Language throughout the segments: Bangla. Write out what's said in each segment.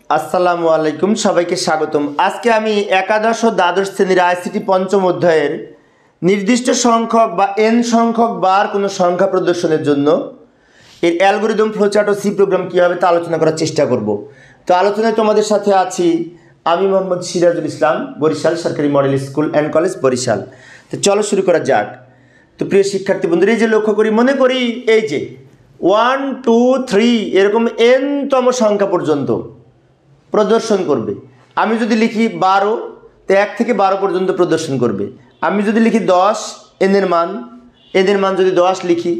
আসসালামু আলাইকুম, সবাইকে স্বাগতম। আজকে আমি একাদশ ও দ্বাদশ শ্রেণীর আইসিটি পঞ্চম অধ্যায়ের নির্দিষ্ট সংখ্যক বা এন সংখ্যক বার কোনো সংখ্যা প্রদর্শনের জন্য এর অ্যালগরিদম, ফ্লোচার্ট ও সি প্রোগ্রাম কী হবে তা আলোচনা করার চেষ্টা করব। তো আলোচনায় তোমাদের সাথে আছি আমি মোহাম্মদ সিরাজুল ইসলাম, বরিশাল সরকারি model school and college, Barishal. তো চলো শুরু করা যাক। তো প্রিয় শিক্ষার্থী বন্ধুরা, এই যে লক্ষ্য করি, মনে করি এই যে 1, 2, 3 এরকম এনতম সংখ্যা পর্যন্ত প্রদর্শন করবে। আমি যদি লিখি 12, তো 1 থেকে 12 পর্যন্ত প্রদর্শন করবে। আমি যদি লিখি 10, এনের মান যদি 10 লিখি,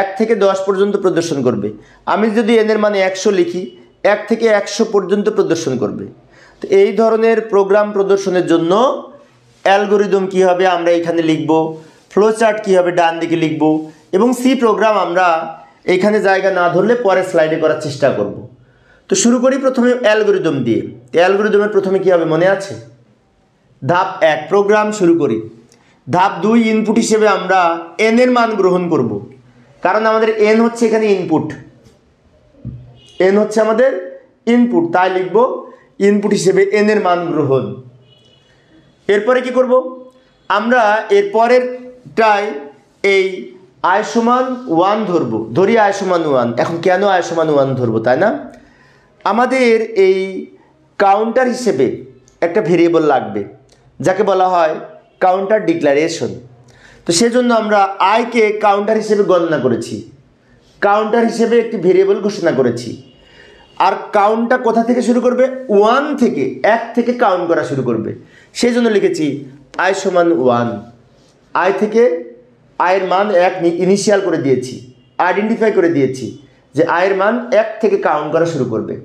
1 থেকে 10 পর্যন্ত প্রদর্শন করবে। আমি যদি এনের মান 100 লিখি, 1 থেকে 100 পর্যন্ত প্রদর্শন করবে। তো এই ধরনের প্রোগ্রাম প্রদর্শনের জন্য অ্যালগরিদম কী হবে আমরা এখানে লিখব, ফ্লোচার্ট কী হবে ডান দিকে লিখব, এবং সি প্রোগ্রাম আমরা এখানে জায়গা না ধরলে পরে স্লাইডে করার চেষ্টা করব। তো শুরু করি প্রথমে অ্যালগরিদম দিয়ে। অ্যালগরিদমের প্রথমে কী হবে মনে আছে? ধাপ 1 প্রোগ্রাম শুরু করি। ধাপ 2 ইনপুট হিসেবে আমরা এনের মান গ্রহণ করব, কারণ আমাদের এন হচ্ছে এখানে ইনপুট, এন হচ্ছে আমাদের ইনপুট, তাই লিখব ইনপুট হিসেবে এনের মান গ্রহণ। এরপরে কি করব আমরা? এরপরেরটাই এই i সমান 1 ধরি i সমান 1। এখন কেন i সমান 1 ধরবো, তাই না? আমাদের এই কাউন্টার হিসেবে একটা ভেরিয়েবল লাগবে যাকে বলা হয় কাউন্টার ডিক্লারেশন। তো সেজন্য আমরা আইকে কাউন্টার হিসেবে গণনা করেছি, কাউন্টার হিসেবে একটি ভেরিয়েবল ঘোষণা করেছি। আর কাউন্টটা কোথা থেকে শুরু করবে? 1 থেকে, 1 থেকে কাউন্ট করা শুরু করবে। সেই জন্য লিখেছি i সমান 1। আই থেকে আয়ের মান 1 ইনিশিয়াল করে দিয়েছি, আইডেন্টিফাই করে দিয়েছি যে আয়ের মান 1 থেকে কাউন্ট করা শুরু করবে।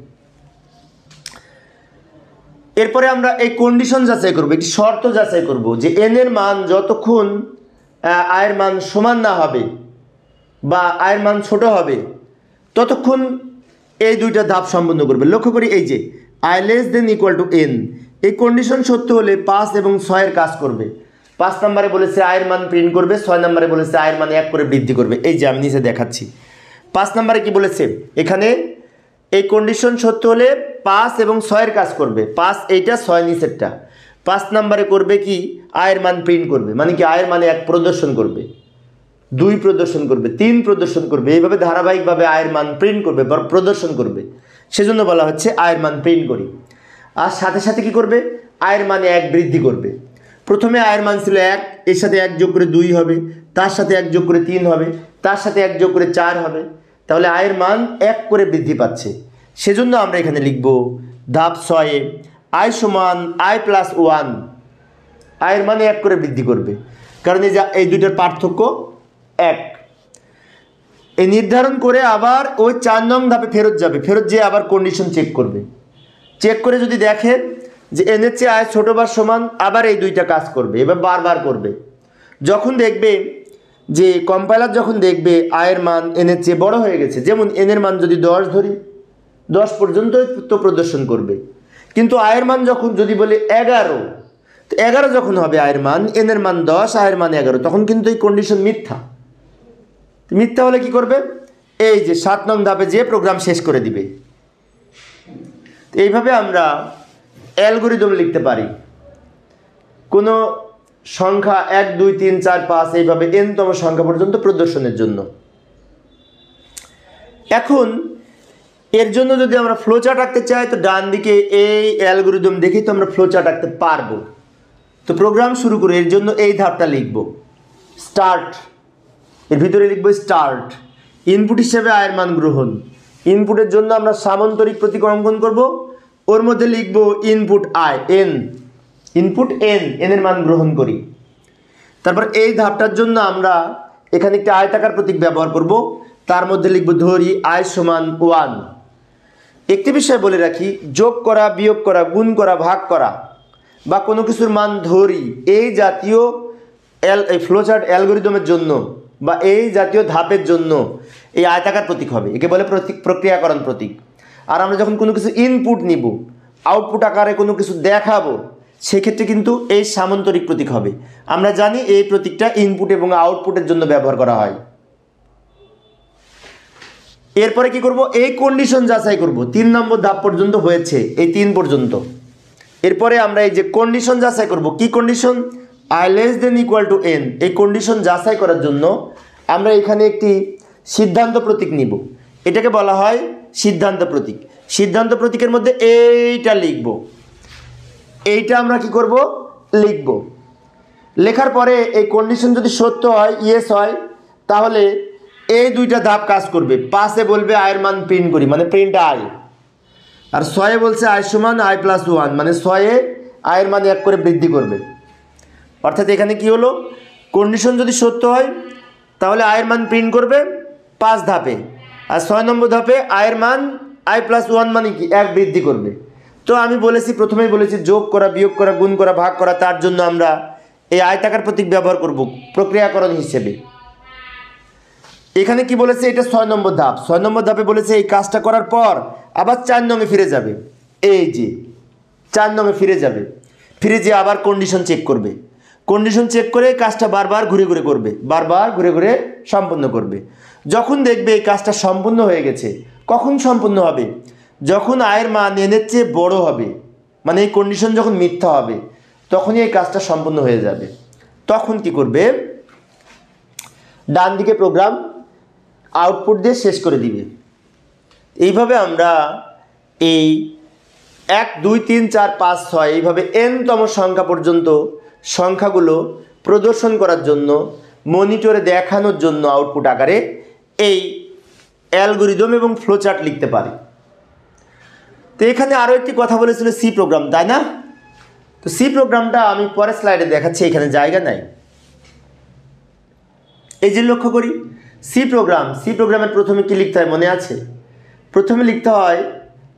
এরপরে আমরা এই কন্ডিশন যাচাই করব, একটি শর্ত যাচাই করব যে এনের মান যতক্ষণ আয়ের মান সমান না হবে বা আয়ের মান ছোট হবে ততক্ষণ এই দুইটা ধাপ সম্পন্ন করবে। লক্ষ্য করি এই যে i less than equal two n, এই কন্ডিশন সত্য হলে 5 এবং 6 এর কাজ করবে। 5 নম্বরে বলেছে আয়ের মান প্রিন্ট করবে, 6 নম্বরে বলেছে আয়ের মান 1 করে বৃদ্ধি করবে। এই যে আমি নিচে দেখাচ্ছি 5 নম্বরে কি বলেছে, এখানে এই কন্ডিশন সত্য হলে 5 এবং 6 এর কাজ করবে। 5 এইটা, 6 নিচেরটা। 5 নম্বরে করবে কি? আয়ের মান প্রিন্ট করবে, মানে কি আয়ের মানে 1 প্রদর্শন করবে, 2 প্রদর্শন করবে, 3 প্রদর্শন করবে, এইভাবে ধারাবাহিকভাবে আয়ের মান প্রিন্ট করবে বা প্রদর্শন করবে। সেজন্য বলা হচ্ছে আয়ের মান প্রিন্ট করি। আর সাথে সাথে কি করবে? আয়ের মানে 1 বৃদ্ধি করবে। প্রথমে আয়ের মান ছিল 1, এর সাথে 1 যোগ করে 2 হবে, তার সাথে 1 যোগ করে 3 হবে, তার সাথে 1 যোগ করে 4 হবে। তাহলে আয়ের মান 1 করে বৃদ্ধি পাচ্ছে। সেজন্য আমরা এখানে লিখব ধাপ 6 i সমান i প্লাস 1। আয়ের মানে 1 করে বৃদ্ধি করবে, কারণ এই দুইটার পার্থক্য 1। এই নির্ধারণ করে আবার ওই 4 নং ধাপে ফেরত যাবে, ফেরত যেয়ে আবার কন্ডিশন চেক করবে। চেক করে যদি দেখে যে এনের চেয়ে আয় ছোটো বা সমান, আবার এই দুইটা কাজ করবে, এবার বারবার করবে। যখন দেখবে যে কম্পাইলার যখন দেখবে আয়ের মান এনের চেয়ে বড় হয়ে গেছে, যেমন এনের মান যদি 10 ধরি, 10 পর্যন্ত তো প্রদর্শন করবে। কিন্তু আয়ের মান যখন যদি বলে 11, তো 11 যখন হবে আয়ের মান, এনের মান 10, আয়ের মান 11, তখন কিন্তু এই কন্ডিশন মিথ্যা। মিথ্যা হলে কি করবে? এই যে 7 নং ধাপে যে প্রোগ্রাম শেষ করে দিবে। এইভাবে আমরা অ্যালগরিদম লিখতে পারি কোনো সংখ্যা 1, 2, 3, 4, 5 এইভাবে এনতম সংখ্যা পর্যন্ত প্রদর্শনের জন্য। এখন এর জন্য যদি আমরা ফ্লোচার্ট আঁকতে চাই, তো ডান দিকে এই অ্যালগরিদম দেখেই তো আমরা ফ্লোচার্ট আঁকতে পারবো। তো প্রোগ্রাম শুরু করে এর জন্য এই ধাপটা লিখব স্টার্ট, এর ভিতরে লিখব স্টার্ট। ইনপুট হিসেবে আয়ের মান গ্রহণ। ইনপুটের জন্য আমরা সামান্তরিক প্রতীক অঙ্কন করব, ওর মধ্যে লিখব input I N, input N, এনের মান গ্রহণ করি। তারপর এই ধাপটার জন্য আমরা এখানে একটি আয়তাকার প্রতীক ব্যবহার করব, তার মধ্যে লিখব ধরি আই সমান 1। একটি বিষয় বলে রাখি, যোগ করা, বিয়োগ করা, গুণ করা, ভাগ করা বা কোনো কিছুর মান ধরি, এই জাতীয় ফ্লোচার্ট অ্যালগরিদমের জন্য বা এই জাতীয় ধাপের জন্য এই আয়তাকার প্রতীক হবে, একে বলে প্রক্রিয়াকরণ প্রতীক। আর আমরা যখন কোনো কিছু ইনপুট নিব, আউটপুট আকারে কোনো কিছু দেখাবো, সেক্ষেত্রে কিন্তু এই সামান্তরিক প্রতীক হবে। আমরা জানি এই প্রতীকটা ইনপুট এবং আউটপুটের জন্য ব্যবহার করা হয়। এরপরে কি করব, এই কন্ডিশন যাচাই করব। 3 নম্বর ধাপ পর্যন্ত হয়েছে, এই 3 পর্যন্ত। এরপরে আমরা এই যে কন্ডিশন যাচাই করব, কি condition, i less than equal two n। এই কন্ডিশন যাচাই করার জন্য আমরা এখানে একটি সিদ্ধান্ত প্রতীক নিব, এটাকে বলা হয় সিদ্ধান্ত প্রতীক। সিদ্ধান্ত প্রতীকের মধ্যে এইটা লিখব, এইটা আমরা কি করব, লিখব। লেখার পরে এই কন্ডিশন যদি সত্য হয়, ইয়েস হয়, তাহলে এই দুইটা ধাপ কাজ করবে। 5-এ বলবে আয়ের মান প্রিন্ট করি, মানে প্রিন্ট আয়। আর 6-এ বলছে আয় সমান i প্লাস 1, মানে 6-এ আয়ের মান 1 করে বৃদ্ধি করবে। অর্থাৎ এখানে কি হলো, কন্ডিশন যদি সত্য হয় তাহলে আয়ের মান প্রিন্ট করবে 5 ধাপে, আর 6 নম্বর ধাপে আয়ের মান i প্লাস 1 মানে কি 1 বৃদ্ধি করবে। তো আমি বলেছি, প্রথমেই বলেছি যোগ করা, বিয়োগ করা, গুণ করা, ভাগ করা, তার জন্য আমরা এই আয়তাকার প্রতীক ব্যবহার করব প্রক্রিয়াকরণ হিসেবে। এখানে কি বলেছে, এটা 6 নম্বর ধাপ। 6 নম্বর ধাপে বলেছে এই কাজটা করার পর আবার 4 নংয়ে ফিরে যাবে। এই যে 4 নংয়ে ফিরে যাবে, ফিরে যেয়ে আবার কন্ডিশন চেক করবে। কন্ডিশন চেক করে কাজটা বারবার ঘুরে ঘুরে করবে, বারবার ঘুরে ঘুরে সম্পন্ন করবে। যখন দেখবে এই কাজটা সম্পূর্ণ হয়ে গেছে, কখন সম্পূর্ণ হবে, যখন আয়ের মান এনের চেয়ে বড় হবে, মানে এই কন্ডিশন যখন মিথ্যা হবে, তখনই এই কাজটা সম্পূর্ণ হয়ে যাবে। তখন কি করবে, ডান দিকে প্রোগ্রাম আউটপুট দিয়ে শেষ করে দিবে। এইভাবে আমরা এই 1 2 3 4 5 6 এইভাবে n-তম সংখ্যা পর্যন্ত সংখ্যাগুলো প্রদর্শন করার জন্য, মনিটরে দেখানোর জন্য আউটপুট আকারে এই অ্যালগরিদম এবং ফ্লোচার্ট লিখতে পারি। তো এখানে আরও একটি কথা বলেছিল সি প্রোগ্রাম, তাই না? তো সি প্রোগ্রামটা আমি পরের স্লাইডে দেখাচ্ছি, এখানে জায়গা নাই। এই যে লক্ষ্য করি সি প্রোগ্রামের প্রথমে কি লিখতে হয় মনে আছে? প্রথমে লিখতে হয়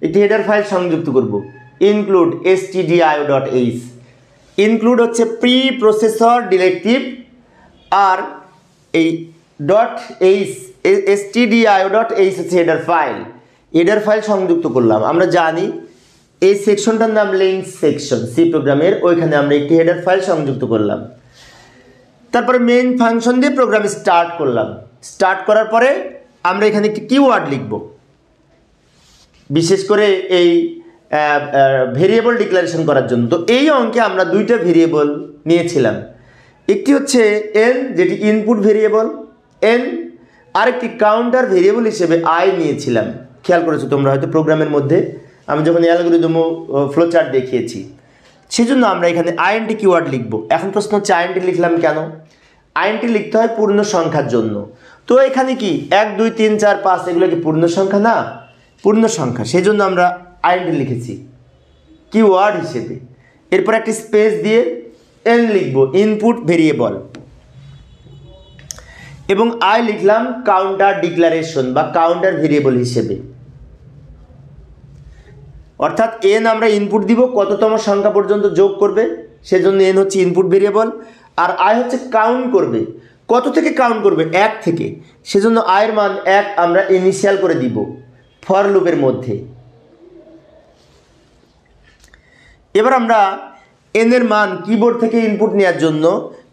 একটি হেডার ফাইল সংযুক্ত করব, ইনক্লুড stdio.h। ইনক্লুড হচ্ছে প্রি প্রসেসর ডিরেক্টিভ, আর এই .h stdio.h হচ্ছে হেডার ফাইল সংযুক্ত করলাম। আমরা জানি এই সেকশনটার নাম লিঙ্ক সেকশন সি প্রোগ্রামের, ওইখানে আমরা একটি হেডার ফাইল সংযুক্ত করলাম। তারপরে মেইন ফাংশন দিয়ে প্রোগ্রাম স্টার্ট করলাম। স্টার্ট করার পরে আমরা এখানে একটি কিওয়ার্ড লিখব, বিশেষ করে এই ভেরিয়েবল ডিক্লারেশন করার জন্য। তো এই অঙ্কে আমরা 2টা ভেরিয়েবল নিয়েছিলাম, একটি হচ্ছে n যেটি ইনপুট ভেরিয়েবল n, আরেকটি কাউন্টার ভেরিয়েবল হিসেবে i নিয়েছিলাম। খেয়াল করেছো তোমরা হয়তো প্রোগ্রামের মধ্যে আমি যখন অ্যালগরিদম ফ্লোচার্ট দেখিয়েছি, সেজন্য আমরা এখানে int কিওয়ার্ড লিখব। এখন প্রশ্ন হচ্ছে int লিখলাম কেন? int লিখতে হয় পূর্ণ সংখ্যার জন্য। তো এখানে কি 1 2 3 4 5 এগুলো কি পূর্ণ সংখ্যা না? পূর্ণ সংখ্যা, সেজন্য আমরা int লিখেছি কিওয়ার্ড হিসেবে। এরপর একটি স্পেস দিয়ে n লিখব, ইনপুট ভেরিয়েবল, এবং i লিখলাম কাউন্টার ডিক্লারেশন বা কাউন্টার ভেরিয়েবল হিসেবে। অর্থাৎ n আমরা ইনপুট দিব, কততম সংখ্যা পর্যন্ত যোগ করবে, সেজন্য n হচ্ছে ইনপুট ভেরিয়েবল, আর i হচ্ছে কাউন্ট করবে, কত থেকে কাউন্ট করবে, 1 থেকে, সেজন্য i এর মান 1 আমরা ইনিশিয়াল করে দিব ফর লুপের মধ্যে। এবার আমরা n এর মান কিবোর্ড থেকে ইনপুট নেওয়ার জন্য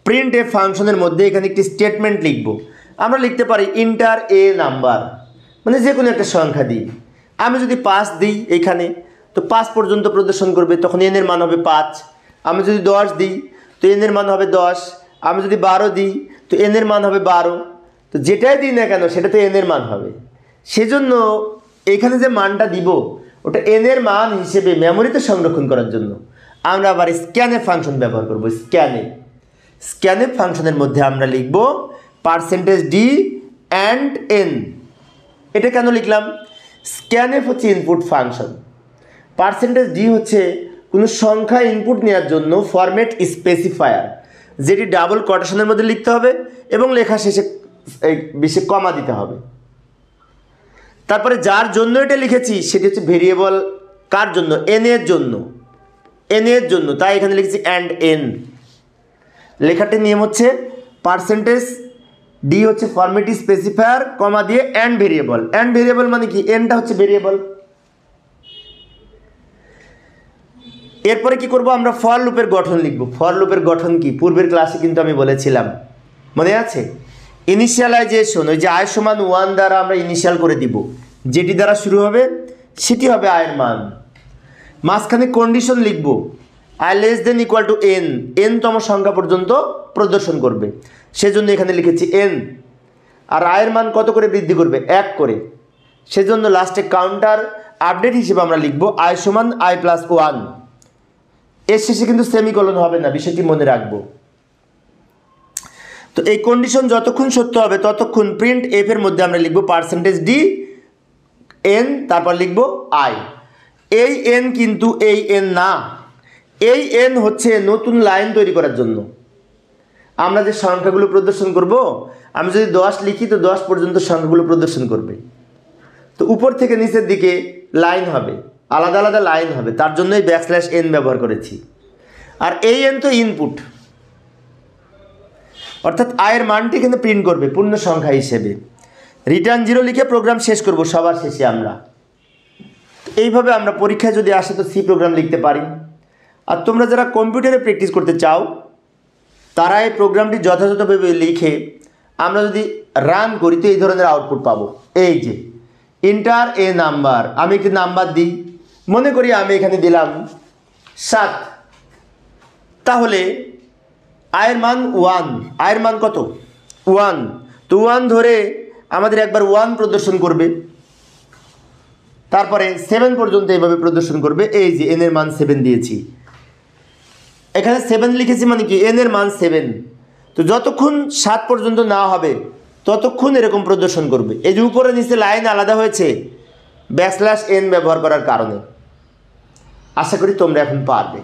প্রিন্ট এ ফাংশনের মধ্যে এখানে একটি স্টেটমেন্ট লিখব। আমরা লিখতে পারি ইন্টার এ নাম্বার, মানে যে কোনো একটা সংখ্যা দিই। আমি যদি 5 দিই এখানে, তো 5 পর্যন্ত প্রদর্শন করবে, তখন n এর মান হবে 5। আমি যদি 10 দিই তো n এর মান হবে 10। আমি যদি 12 দিই তো n এর মান হবে 12। তো যেটাই দিই না কেন সেটাতে n এর মান হবে। সেজন্য এখানে যে মানটা দিব ওটা n এর মান হিসেবে মেমোরিতে সংরক্ষণ করার জন্য আমরা আবার স্ক্যানএফ ফাংশন ব্যবহার করব। স্ক্যানএফ ফাংশনের মধ্যে আমরা লিখব %d and n। এটা কেন লিখলাম? স্ক্যানএফ হচ্ছে ইনপুট ফাংশন, %d হচ্ছে কোনো সংখ্যা ইনপুট নেওয়ার জন্য ফরম্যাট স্পেসিফায়ার, যেটি ডাবল কোটেশনের মধ্যে লিখতে হবে এবং লেখা শেষে বেশি কমা দিতে হবে। তারপরে যার জন্য এটা লিখেছি সেটি হচ্ছে ভেরিয়েবল, কার জন্য? n এর জন্য, তাই এখানে লিখেছি and n। লেখাটির নিয়ম হচ্ছে %d হচ্ছে ফরম্যাট স্পেসিফায়ার, কমা দিয়ে and ভেরিয়েবল মানে কি, nটা হচ্ছে ভেরিয়েবল। এরপরে কি করব, আমরা ফর লুপের গঠন লিখব। ফর লুপের গঠন কি পূর্বের ক্লাসে কিন্তু আমি বলেছিলাম, মনে আছে? ইনিশিয়ালাইজেশন, ওই যে i সমান 1 দ্বারা আমরা ইনিশিয়াল করে দিব। যেটি দ্বারা শুরু হবে সেটি হবে আয়ের মান। মাঝখানে কন্ডিশন লিখব, i less than equal to n, এনতম সংখ্যা পর্যন্ত প্রদর্শন করবে, সেজন্য এখানে লিখেছি এন। আর আয়ের মান কত করে বৃদ্ধি করবে? 1 করে, সেজন্য লাস্টে কাউন্টার আপডেট হিসেবে আমরা লিখব আই সমান আই প্লাস 1। এর শেষে কিন্তু সেমিকোলন হবে না, বিষয়টি মনে রাখবো। তো এই কন্ডিশন যতক্ষণ সত্য হবে ততক্ষণ প্রিন্ট এফ এর মধ্যে আমরা লিখব পার্সেন্টেজ ডি এন, তারপর লিখব আই। এই এন কিন্তু এই এন না, এই এন হচ্ছে নতুন লাইন তৈরি করার জন্য। আমরা যে সংখ্যাগুলো প্রদর্শন করব, আমি যদি 10 লিখি তো 10 পর্যন্ত সংখ্যাগুলো প্রদর্শন করবে। তো উপর থেকে নিচের দিকে লাইন হবে, আলাদা আলাদা লাইন হবে, তার জন্যই ব্যাকস্ল্যাশ এন ব্যবহার করেছি। আর এই এন তো ইনপুট, অর্থাৎ আয়ের মানটি কিন্তু প্রিন্ট করবে পূর্ণ সংখ্যা হিসেবে। রিটার্ন 0 লিখে প্রোগ্রাম শেষ করব সবার শেষে আমরা। এইভাবে আমরা পরীক্ষায় যদি আসে তো সি প্রোগ্রাম লিখতে পারি। আর তোমরা যারা কম্পিউটারে প্র্যাকটিস করতে চাও তারা এই প্রোগ্রামটি যথাযথভাবে লিখে আমরা যদি রান করি তো এই ধরনের আউটপুট পাবো। এই যে এন্টার এ নাম্বার, আমি একটি নাম্বার দিই, মনে করি আমি এখানে দিলাম 7, তাহলে আয়ের মান 1, আয়ের মান কত? 1। তো 1 ধরে আমাদের একবার 1 প্রদর্শন করবে, তারপরে 7 পর্যন্ত এইভাবে প্রদর্শন করবে। এই যে এন এর মান 7 দিয়েছি, এখানে 7 লিখেছি মানে কি এন এর মান 7। তো যতক্ষণ 7 পর্যন্ত না হবে ততক্ষণ এরকম প্রদর্শন করবে। এই যে উপরে নিচে লাইন আলাদা হয়েছে ব্যাকস্ল্যাশ এন ব্যবহার করার কারণে। আশা করি তোমরা এখন পারবে।